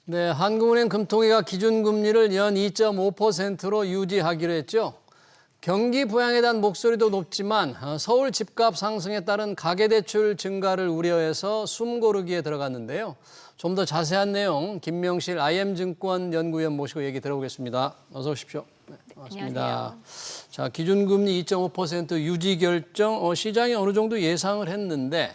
네, 한국은행 금통위가 기준금리를 연 2.5%로 유지하기로 했죠. 경기 부양에 대한 목소리도 높지만 서울 집값 상승에 따른 가계대출 증가를 우려해서 숨고르기에 들어갔는데요. 좀 더 자세한 내용 김명실 IM증권 연구위원 모시고 얘기 들어보겠습니다. 어서 오십시오. 네, 반갑습니다. 안녕하세요. 자, 기준금리 2.5% 유지 결정 시장이 어느 정도 예상을 했는데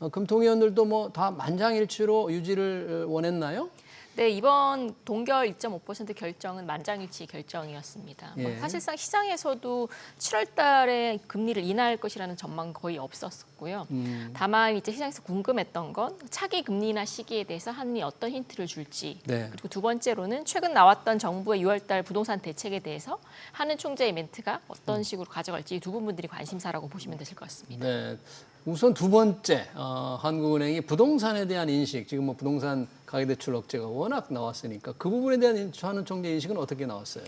금통위원들도 뭐 다 만장일치로 유지를 원했나요? 네, 이번 동결 2.5% 결정은 만장일치 결정이었습니다. 예. 사실상 시장에서도 7월 달에 금리를 인하할 것이라는 전망 거의 없었고요. 다만 이제 시장에서 궁금했던 건 차기 금리 인하 시기에 대해서 한이 어떤 힌트를 줄지. 네. 그리고 두 번째로는 최근 나왔던 정부의 6월 달 부동산 대책에 대해서 한은 총재의 멘트가 어떤 식으로 가져갈지 두 부분들이 관심사라고 보시면 되실 것 같습니다. 네. 우선 두 번째, 한국은행이 부동산에 대한 인식, 지금 뭐 부동산 가계대출 억제가 워낙 나왔으니까 그 부분에 대한 한은 총재 인식은 어떻게 나왔어요?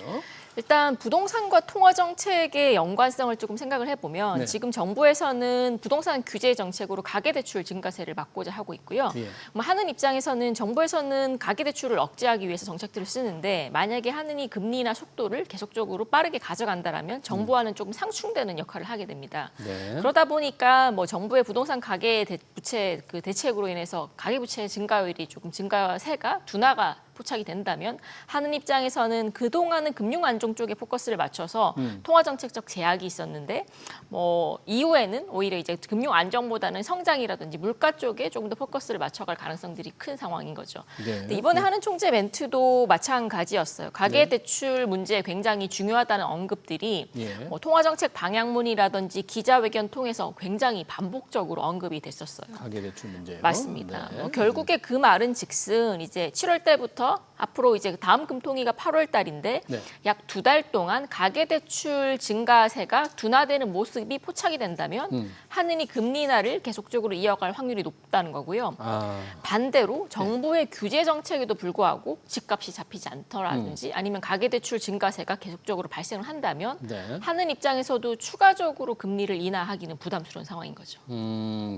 일단 부동산과 통화정책의 연관성을 조금 생각을 해보면 네. 지금 정부에서는 부동산 규제 정책으로 가계대출 증가세를 막고자 하고 있고요. 예. 하는 입장에서는 정부에서는 가계대출을 억제하기 위해서 정책들을 쓰는데 만약에 하는이 금리 인하 속도를 계속적으로 빠르게 가져간다라면 정부와는 조금 상충되는 역할을 하게 됩니다. 네. 그러다 보니까 뭐 정부의 부동산 가계 부채 그 대책으로 인해서 가계부채 증가율이 조금 증가세가 둔화가 포착이 된다면 하는 입장에서는 그동안은 금융 안정 쪽에 포커스를 맞춰서 통화정책적 제약이 있었는데 뭐 이후에는 오히려 이제 금융 안정보다는 성장이라든지 물가 쪽에 조금 더 포커스를 맞춰갈 가능성들이 큰 상황인 거죠. 네. 근데 이번에 하는 총재 멘트도 마찬가지였어요. 가계대출 문제 굉장히 중요하다는 언급들이 예. 뭐 통화정책 방향문이라든지 기자회견 통해서 굉장히 반복적으로 언급이 됐었어요. 가계대출 문제요. 맞습니다. 네. 결국에 그 말은 즉슨 이제 7월 달부터 앞으로 이제 다음 금통위가 8월 달인데 네. 약 2달 동안 가계대출 증가세가 둔화되는 모습이 포착이 된다면 한은이 금리 인하를 계속적으로 이어갈 확률이 높다는 거고요. 반대로 정부의 규제 정책에도 불구하고 집값이 잡히지 않더라든지 아니면 가계대출 증가세가 계속적으로 발생을 한다면 네. 하는 입장에서도 추가적으로 금리를 인하하기는 부담스러운 상황인 거죠.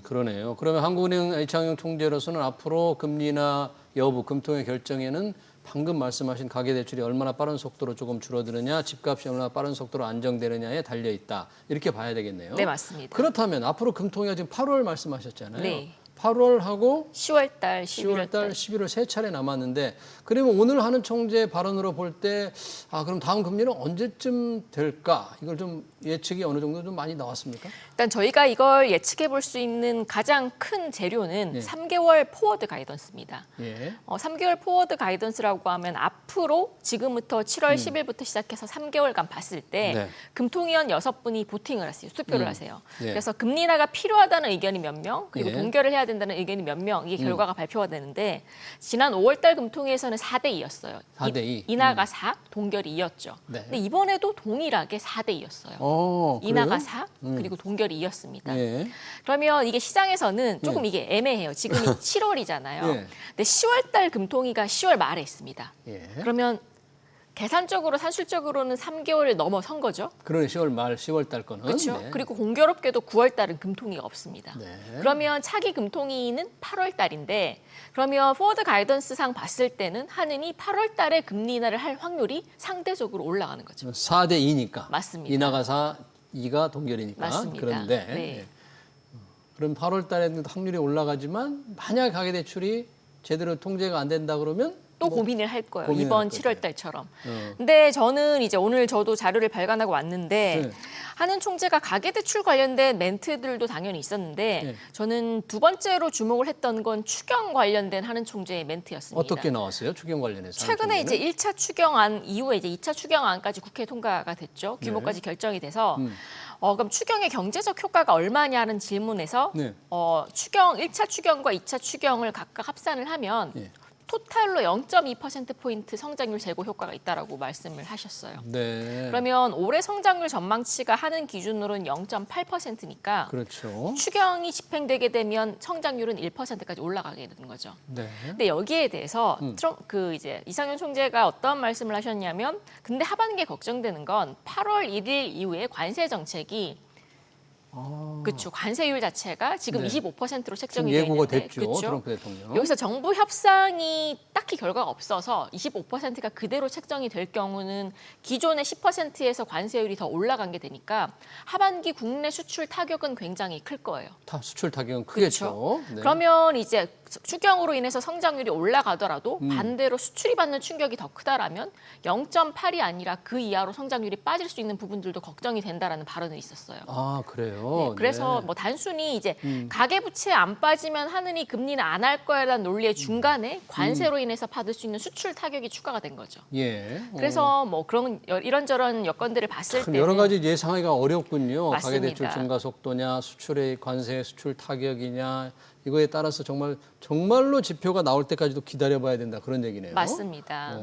그러네요. 그러면 한국은행 이창용 총재로서는 앞으로 금리나 여부, 금통의 결정에는 방금 말씀하신 가계대출이 얼마나 빠른 속도로 조금 줄어드느냐, 집값이 얼마나 빠른 속도로 안정되느냐에 달려있다. 이렇게 봐야 되겠네요. 네, 맞습니다. 그렇다면 앞으로 금통위가 지금 8월 말씀하셨잖아요. 네. 8월하고 10월 달, 10월 11월 달, 달. 11월 세 차례 남았는데 그러면 오늘 하는 총재 발언으로 볼 때 그럼 다음 금리는 언제쯤 될까? 이걸 좀 예측이 어느 정도 좀 많이 나왔습니까? 일단 저희가 이걸 예측해 볼 수 있는 가장 큰 재료는 네. 3개월 포워드 가이던스입니다. 예. 3개월 포워드 가이던스라고 하면 앞으로 지금부터 7월 10일부터 시작해서 3개월간 봤을 때 네. 금통위원 6분이 보팅을 하세요. 투표를 하세요. 예. 그래서 금리 인하가 필요하다는 의견이 몇 명, 그리고 예. 동결을 해야 된다는 의견이 몇 명, 이게 결과가 발표가 되는데 지난 5월 달 금통위에서는 4대 2였어요. 4대 2. 인하가 4, 동결이 2였죠. 네. 근데 이번에도 동일하게 4대 2였어요. 그래요? 인하가 4, 그리고 동결이 2였습니다. 예. 그러면 이게 시장에서는 조금 예. 이게 애매해요. 지금이 7월이잖아요. 예. 근데 10월 달 금통위가 10월 말에 있습니다. 예. 그러면 계산적으로 산술적으로는 3개월을 넘어선 거죠. 그러네 10월 말, 10월 달 거는. 그렇죠. 네. 그리고 공교롭게도 9월 달은 금통위가 없습니다. 네. 그러면 차기 금통위는 8월 달인데 그러면 포워드 가이던스상 봤을 때는 한은이 8월 달에 금리 인하를 할 확률이 상대적으로 올라가는 거죠. 4대 2니까. 맞습니다. 인하가 4, 2가 동결이니까. 맞습니다. 그런데 네. 그럼 8월 달에는 확률이 올라가지만 만약 가계대출이 제대로 통제가 안 된다 그러면 또 고민을 할 거예요. 고민을 이번 할 거죠. 7월 달처럼. 근데 저는 이제 오늘 저도 자료를 발간하고 왔는데 네. 한은 총재가 가계대출 관련된 멘트들도 당연히 있었는데 네. 저는 두 번째로 주목을 했던 건 추경 관련된 한은 총재의 멘트였습니다. 어떻게 나왔어요? 추경 관련해서. 최근에 이제 1차 추경안 이후에 이제 2차 추경안까지 국회 통과가 됐죠. 규모까지 결정이 돼서 그럼 추경의 경제적 효과가 얼마냐는 질문에서 네. 1차 추경과 2차 추경을 각각 합산을 하면 예. 토탈로 0.2%포인트 성장률 제고 효과가 있다라고 말씀을 하셨어요. 네. 그러면 올해 성장률 전망치가 하는 기준으로는 0.8%니까 그렇죠. 추경이 집행되게 되면 성장률은 1%까지 올라가게 되는 거죠. 네. 근데 여기에 대해서 이제 이상현 총재가 어떤 말씀을 하셨냐면 근데 하반기에 걱정되는 건 8월 1일 이후에 관세 정책이 그렇죠. 관세율 자체가 지금 네. 25%로 지금 책정이 돼 예고가 있는데, 됐죠. 그렇죠? 트럼프 대통령. 여기서 정부 협상이 딱히 결과가 없어서 25%가 그대로 책정이 될 경우는 기존의 10%에서 관세율이 더 올라간 게 되니까 하반기 국내 수출 타격은 굉장히 클 거예요. 수출 타격은 크겠죠. 네. 그러면 이제 추경으로 인해서 성장률이 올라가더라도 반대로 수출이 받는 충격이 더 크다라면 0.8이 아니라 그 이하로 성장률이 빠질 수 있는 부분들도 걱정이 된다라는 발언이 있었어요. 아, 그래요? 네, 그래서 네. 뭐 단순히 이제 가계부채 안 빠지면 하느니 금리는 안 할 거야라는 논리의 중간에 관세로 인해서 받을 수 있는 수출 타격이 추가가 된 거죠. 예. 그래서 뭐 그런 이런저런 여건들을 봤을 참 때는 여러 가지 예상하기가 어렵군요. 맞습니다. 가계대출 증가 속도냐, 수출의 관세 수출 타격이냐 이거에 따라서 정말로 지표가 나올 때까지도 기다려봐야 된다 그런 얘기네요. 맞습니다.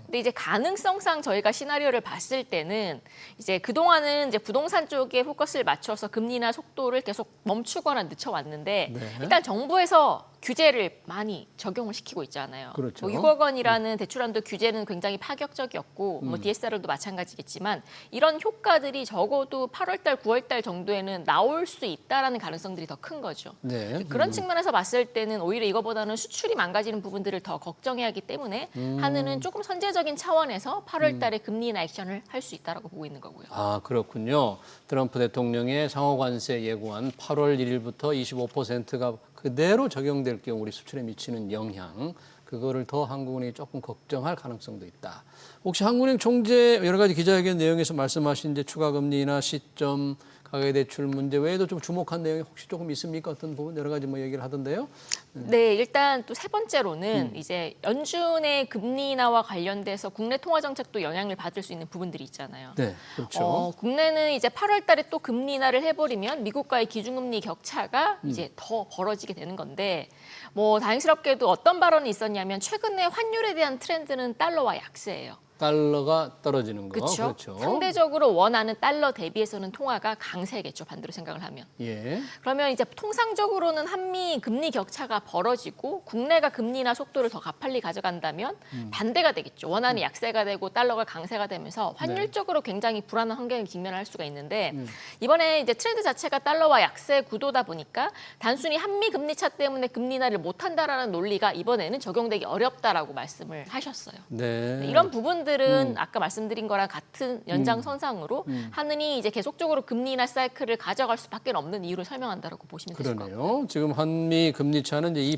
근데 이제 가능성상 저희가 시나리오를 봤을 때는 이제 그동안은 이제 부동산 쪽에 포커스를 맞춰서 금리나 속도를 계속 멈추거나 늦춰왔는데 네. 일단 정부에서 규제를 많이 적용을 시키고 있잖아요. 그렇죠. 뭐 6억 원이라는 대출한도 규제는 굉장히 파격적이었고 뭐 DSR도 마찬가지겠지만 이런 효과들이 적어도 8월 달, 9월 달 정도에는 나올 수 있다라는 가능성들이 더 큰 거죠. 네. 그런 측면에서 봤을 때는 오히려 이거보다는 수출이 망가지는 부분들을 더 걱정해야 하기 때문에 한은은 조금 선제적인 차원에서 8월 달에 금리 인하 액션을 할 수 있다라고 보고 있는 거고요. 아, 그렇군요. 트럼프 대통령의 상호 관세 예고한 8월 1일부터 25%가 그대로 적용될 경우 우리 수출에 미치는 영향, 그거를 더 한국은행이 조금 걱정할 가능성도 있다. 혹시 한국은행 총재 여러 가지 기자회견 내용에서 말씀하신 이제 추가 금리나 시점, 가계대출 문제 외에도 좀 주목한 내용이 혹시 조금 있습니까? 어떤 부분 여러 가지 뭐 얘기를 하던데요. 네, 일단 또 세 번째로는 이제 연준의 금리 인하와 관련돼서 국내 통화 정책도 영향을 받을 수 있는 부분들이 있잖아요. 네, 그렇죠. 국내는 이제 8월 달에 또 금리 인하를 해버리면 미국과의 기준금리 격차가 이제 더 벌어지게 되는 건데 뭐 다행스럽게도 어떤 발언이 있었냐면 최근에 환율에 대한 트렌드는 달러와 약세예요. 달러가 떨어지는 거. 그렇죠. 상대적으로 원하는 달러 대비해서는 통화가 강세겠죠. 반대로 생각을 하면. 예. 그러면 이제 통상적으로는 한미 금리 격차가 벌어지고 국내가 금리나 속도를 더 가팔리 가져간다면 반대가 되겠죠. 원하는 약세가 되고 달러가 강세가 되면서 환율적으로 굉장히 불안한 환경에 직면할 수가 있는데 이번에 이제 트렌드 자체가 달러와 약세 구도다 보니까 단순히 한미 금리 차 때문에 금리 인하를 못 한다라는 논리가 이번에는 적용되기 어렵다라고 말씀을 하셨어요. 네. 이런 부분들은 아까 말씀드린 거랑 같은 연장선상으로 하느니 이제 계속적으로 금리 인하 사이클을 가져갈 수밖에 없는 이유를 설명한다라고 보시면 되실 것 같아요. 그러네요. 지금 한미 금리 차는 이제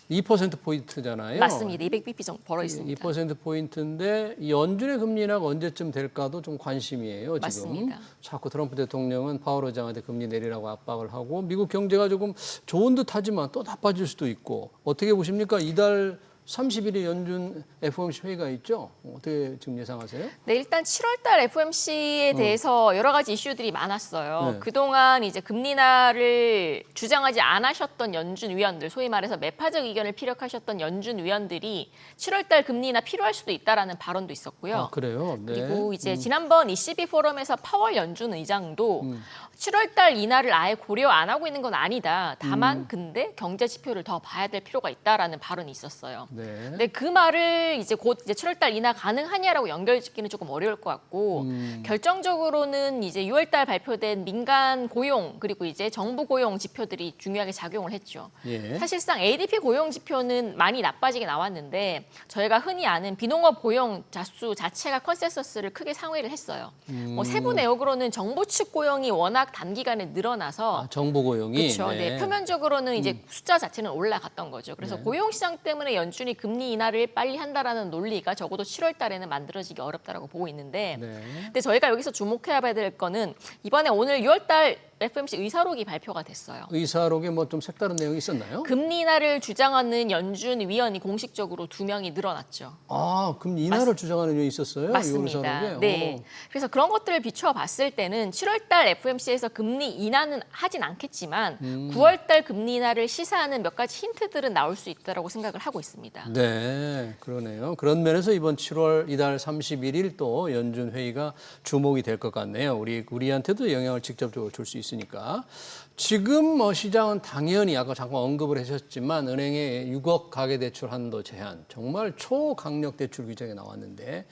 0.2% 포인트잖아요. 맞습니다. 200bp 정도 벌어 있습니다. 2% 포인트인데 이 연준의 금리 인하가 언제쯤 될까도 좀 관심이에요. 지금 맞습니다. 자꾸 트럼프 대통령은 파월 의장한테 금리 내리라고 압박을 하고 미국 경제가 조금 좋은 듯하지만 또 나빠질 수도 있고 어떻게 보십니까? 이달 30일에 연준 FOMC 회의가 있죠. 어떻게 지금 예상하세요? 네, 일단 7월 달 FOMC에 대해서 여러 가지 이슈들이 많았어요. 네. 그동안 이제 금리 인하를 주장하지 않으셨던 연준 위원들, 소위 말해서 매파적 의견을 피력하셨던 연준 위원들이 7월 달 금리 인하 필요할 수도 있다라는 발언도 있었고요. 아, 그래요? 네. 그리고 이제 지난번 ECB 포럼에서 파월 연준 의장도 7월 달 인하를 아예 고려 안 하고 있는 건 아니다. 다만 근데 경제 지표를 더 봐야 될 필요가 있다라는 발언이 있었어요. 네. 근데 그 말을 이제 곧 이제 7월 달 인하 가능하냐라고 연결짓기는 조금 어려울 것 같고 결정적으로는 이제 6월 달 발표된 민간 고용 그리고 이제 정부 고용 지표들이 중요하게 작용을 했죠. 예. 사실상 ADP 고용 지표는 많이 나빠지게 나왔는데 저희가 흔히 아는 비농업 고용 자수 자체가 컨센서스를 크게 상회를 했어요. 뭐 세부 내역으로는 정부 측 고용이 워낙 단기간에 늘어나서 아, 정부 고용이 그렇죠. 네. 표면적으로는 이제 숫자 자체는 올라갔던 거죠. 그래서 고용 시장 때문에 연준이 금리 인하를 빨리 한다라는 논리가 적어도 7월 달에는 만들어지기 어렵다라고 보고 있는데 네. 근데 저희가 여기서 주목해야 될 거는 이번에 오늘 6월 달 FOMC 의사록이 발표가 됐어요. 의사록에 뭐 좀 색다른 내용이 있었나요? 금리 인하를 주장하는 연준 위원이 공식적으로 2명이 늘어났죠. 아, 그럼 인하를 주장하는 의원이 있었어요? 이 맞습니다. 의사록에? 네. 그래서 그런 것들을 비추어 봤을 때는 7월 달 FOMC에서 금리 인하는 하진 않겠지만 9월 달 금리 인하를 시사하는 몇 가지 힌트들은 나올 수 있다고 생각을 하고 있습니다. 네, 그러네요. 그런 면에서 이번 7월 이달 31일 또 연준 회의가 주목이 될 것 같네요. 우리한테도 영향을 직접적으로 줄 수 있으니까. 지금 뭐 시장은 당연히 아까 잠깐 언급을 하셨지만 은행의 6억 가계대출 한도 제한 정말 초강력 대출 규정이 나왔는데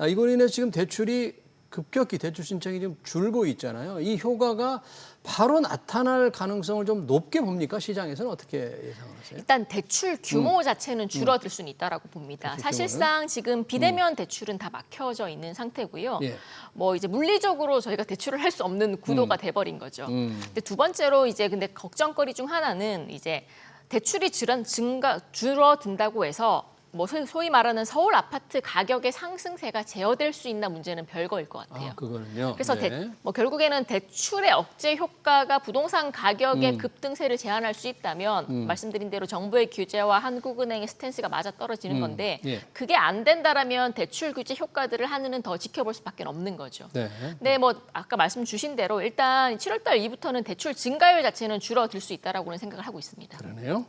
이걸로 인해서 지금 대출이 급격히 대출 신청이 좀 줄고 있잖아요. 이 효과가 바로 나타날 가능성을 좀 높게 봅니까? 시장에서는 어떻게 예상하세요? 일단 대출 규모 자체는 줄어들 수는 있다라고 봅니다. 대출 사실상 지금 비대면 대출은 다 막혀져 있는 상태고요. 예. 뭐 이제 물리적으로 저희가 대출을 할 수 없는 구도가 돼버린 거죠. 근데 두 번째로 이제 근데 걱정거리 중 하나는 이제 대출이 줄어든다고 해서 뭐 소위 말하는 서울 아파트 가격의 상승세가 제어될 수 있나 문제는 별거일 것 같아요. 아, 그거는요. 그래서 네. 뭐 결국에는 대출의 억제 효과가 부동산 가격의 급등세를 제한할 수 있다면 말씀드린 대로 정부의 규제와 한국은행의 스탠스가 맞아 떨어지는 건데 예. 그게 안 된다라면 대출 규제 효과들을 한은은 더 지켜볼 수밖에 없는 거죠. 네. 네, 뭐 아까 말씀 주신 대로 일단 7월달 이후부터는 대출 증가율 자체는 줄어들 수 있다라고는 생각을 하고 있습니다. 그러네요.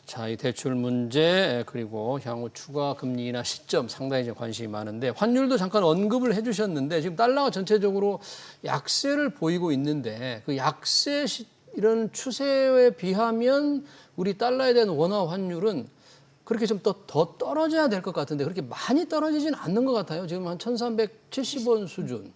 자, 이 대출 문제 그리고 향후 추가 금리나 시점 상당히 이제 관심이 많은데 환율도 잠깐 언급을 해주셨는데 지금 달러가 전체적으로 약세를 보이고 있는데 그 이런 추세에 비하면 우리 달러에 대한 원화 환율은 그렇게 좀 더 떨어져야 될 것 같은데 그렇게 많이 떨어지진 않는 것 같아요. 지금 한 1,370원 수준,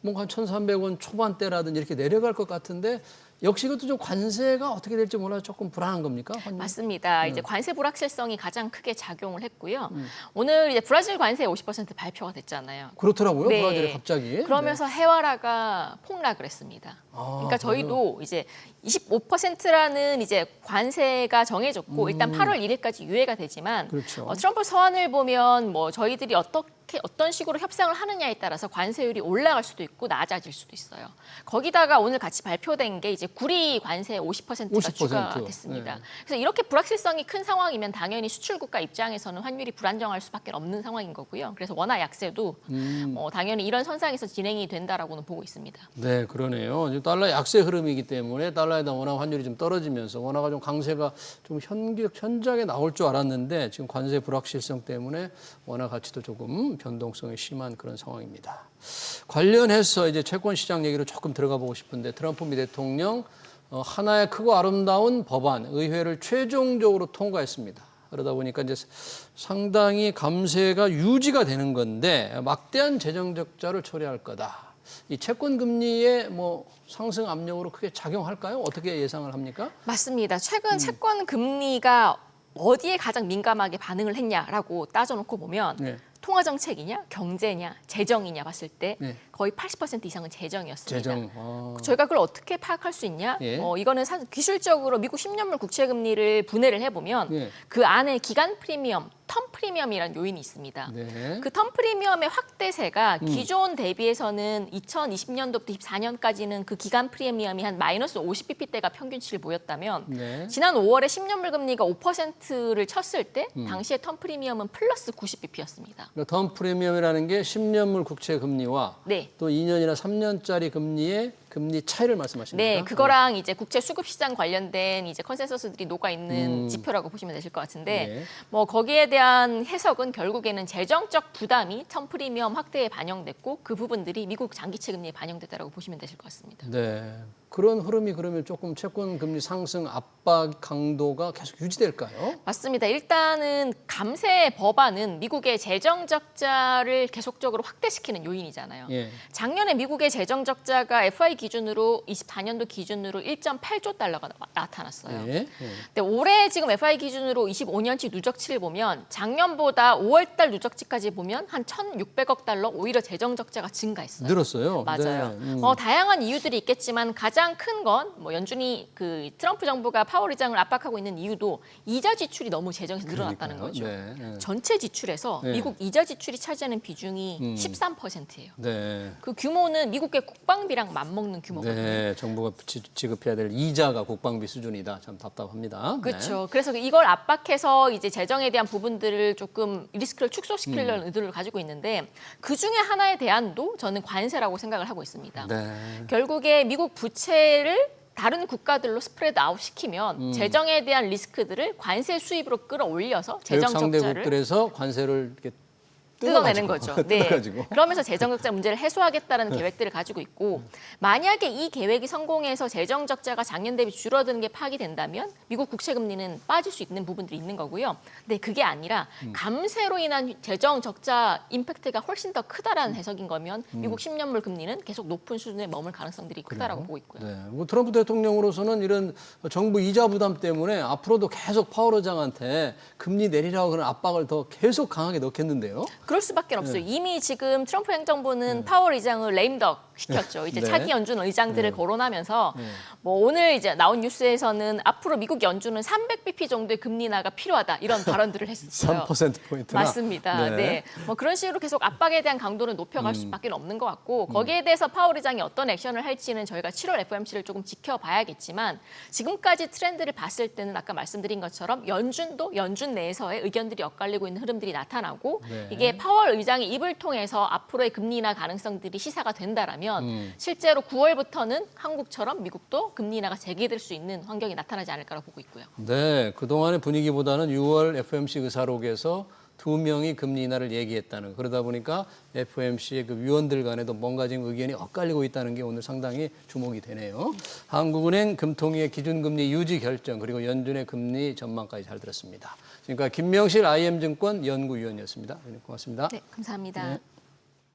뭔가 한 1,300원 초반대라든지 이렇게 내려갈 것 같은데 역시 이것도 좀 관세가 어떻게 될지 몰라서 조금 불안한 겁니까? 환율? 맞습니다. 이제 관세 불확실성이 가장 크게 작용을 했고요. 오늘 이제 브라질 관세 50% 발표가 됐잖아요. 그렇더라고요. 네. 브라질에 갑자기. 그러면서 해와라가 폭락을 했습니다. 아, 그러니까 저희도 이제 25%라는 이제 관세가 정해졌고 일단 8월 1일까지 유예가 되지만 그렇죠. 트럼프 서한을 보면 뭐 저희들이 어떤 식으로 협상을 하느냐에 따라서 관세율이 올라갈 수도 있고 낮아질 수도 있어요. 거기다가 오늘 같이 발표된 게 이제 구리 관세 50%가 50%. 추가됐습니다. 네. 그래서 이렇게 불확실성이 큰 상황이면 당연히 수출국가 입장에서는 환율이 불안정할 수밖에 없는 상황인 거고요. 그래서 원화 약세도 당연히 이런 선상에서 진행이 된다라고는 보고 있습니다. 네, 그러네요. 지금 달러 약세 흐름이기 때문에 달러에 대한 원화 환율이 좀 떨어지면서 원화가 좀 강세가 좀 현저하게 나올 줄 알았는데 지금 관세 불확실성 때문에 원화 가치도 조금 변동성이 심한 그런 상황입니다. 관련해서 이제 채권 시장 얘기로 조금 들어가 보고 싶은데 트럼프 미 대통령 하나의 크고 아름다운 법안 의회를 최종적으로 통과했습니다. 그러다 보니까 이제 상당히 감세가 유지가 되는 건데 막대한 재정 적자를 초래할 거다. 이 채권 금리의 뭐 상승 압력으로 크게 작용할까요? 어떻게 예상을 합니까? 맞습니다. 최근 채권 금리가 어디에 가장 민감하게 반응을 했냐라고 따져놓고 보면 네. 통화 정책이냐, 경제냐, 재정이냐 봤을 때 네. 거의 80% 이상은 재정이었습니다. 재정. 아. 저희가 그걸 어떻게 파악할 수 있냐? 예. 이거는 기술적으로 미국 10년물 국채 금리를 분해를 해보면 예. 그 안에 기간 프리미엄, 텀 프리미엄이라는 요인이 있습니다. 네. 그 텀 프리미엄의 확대세가 기존 대비해서는 2020년도부터 24년까지는 그 기간 프리미엄이 한 마이너스 50bp대가 평균치를 보였다면 네. 지난 5월에 10년물 금리가 5%를 쳤을 때 당시의 텀 프리미엄은 플러스 90bp였습니다. 그러니까 텀 프리미엄이라는 게 10년물 국채 금리와 네. 또 2년이나 3년짜리 금리의 금리 차이를 말씀하십니까? 네, 그거랑 이제 국채 수급 시장 관련된 이제 컨센서스들이 녹아 있는 지표라고 보시면 되실 것 같은데, 네. 뭐 거기에 대한 해석은 결국에는 재정적 부담이 텀 프리미엄 확대에 반영됐고 그 부분들이 미국 장기채 금리에 반영됐다라고 보시면 되실 것 같습니다. 네. 그런 흐름이 그러면 조금 채권 금리 상승 압박 강도가 계속 유지될까요? 맞습니다. 일단은 감세 법안은 미국의 재정 적자를 계속적으로 확대시키는 요인이잖아요. 예. 작년에 미국의 재정 적자가 FI 기준으로 24년도 기준으로 1.8조 달러가 나타났어요. 예. 예. 근데 올해 지금 FI 기준으로 25년치 누적치를 보면 작년보다 5월달 누적치까지 보면 한 1,600억 달러 오히려 재정 적자가 증가했어요. 늘었어요. 맞아요. 네. 다양한 이유들이 있겠지만 가장 큰 건 뭐 연준이 그 트럼프 정부가 파월 의장을 압박하고 있는 이유도 이자 지출이 너무 재정에서 늘어났다는 거죠. 네. 네. 전체 지출에서 네. 미국 이자 지출이 차지하는 비중이 13%예요. 네. 그 규모는 미국의 국방비랑 맞먹는 규모거든요. 네, 정부가 지급해야 될 이자가 국방비 수준이다. 참 답답합니다. 그렇죠. 그래서 이걸 압박해서 이제 재정에 대한 부분들을 조금 리스크를 축소시키려는 의도를 가지고 있는데 그 중에 하나의 대안도 저는 관세라고 생각을 하고 있습니다. 네. 결국에 미국 부채를 다른 국가들로 스프레드 아웃 시키면 재정에 대한 리스크들을 관세 수입으로 끌어올려서 교육 재정 적자를 상대국들에서 관세를 이렇게 뜯어내는 거죠. 네. 뜯어가지고. 그러면서 재정적자 문제를 해소하겠다라는 계획들을 가지고 있고 만약에 이 계획이 성공해서 재정적자가 작년 대비 줄어드는 게 파기된다면 미국 국채 금리는 빠질 수 있는 부분들이 있는 거고요. 근데 그게 아니라 감세로 인한 재정적자 임팩트가 훨씬 더 크다라는 해석인 거면 미국 10년물 금리는 계속 높은 수준에 머물 가능성들이 크다라고 보고 있고요. 네, 뭐 트럼프 대통령으로서는 이런 정부 이자 부담 때문에 앞으로도 계속 파월 의장한테 금리 내리라고 그런 압박을 더 계속 강하게 넣겠는데요. 그럴 수밖에 없어요. 이미 지금 트럼프 행정부는 파월 의장을 레임덕 시켰죠. 이제 네. 차기 연준 의장들을 거론하면서 뭐 오늘 이제 나온 뉴스에서는 앞으로 미국 연준은 300bp 정도의 금리 인하가 필요하다 이런 발언들을 했었어요. 3%포인트나. 맞습니다. 네. 뭐 그런 식으로 계속 압박에 대한 강도를 높여갈 수밖에 없는 것 같고 거기에 대해서 파월 의장이 어떤 액션을 할지는 저희가 7월 FOMC를 조금 지켜봐야겠지만 지금까지 트렌드를 봤을 때는 아까 말씀드린 것처럼 연준도 연준 내에서의 의견들이 엇갈리고 있는 흐름들이 나타나고 네. 이게 파월 의장의 입을 통해서 앞으로의 금리 인하 가능성들이 시사가 된다라면 실제로 9월부터는 한국처럼 미국도 금리 인하가 재개될 수 있는 환경이 나타나지 않을까라고 보고 있고요. 네, 그동안의 분위기보다는 6월 FOMC 의사록에서 2명이 금리 인하를 얘기했다는, 그러다 보니까 FOMC의 그 위원들 간에도 뭔가 지금 의견이 엇갈리고 있다는 게 오늘 상당히 주목이 되네요. 한국은행 금통위의 기준금리 유지 결정 그리고 연준의 금리 전망까지 잘 들었습니다. 지금까지 김명실 IM증권 연구위원이었습니다. 고맙습니다. 네, 감사합니다. 네.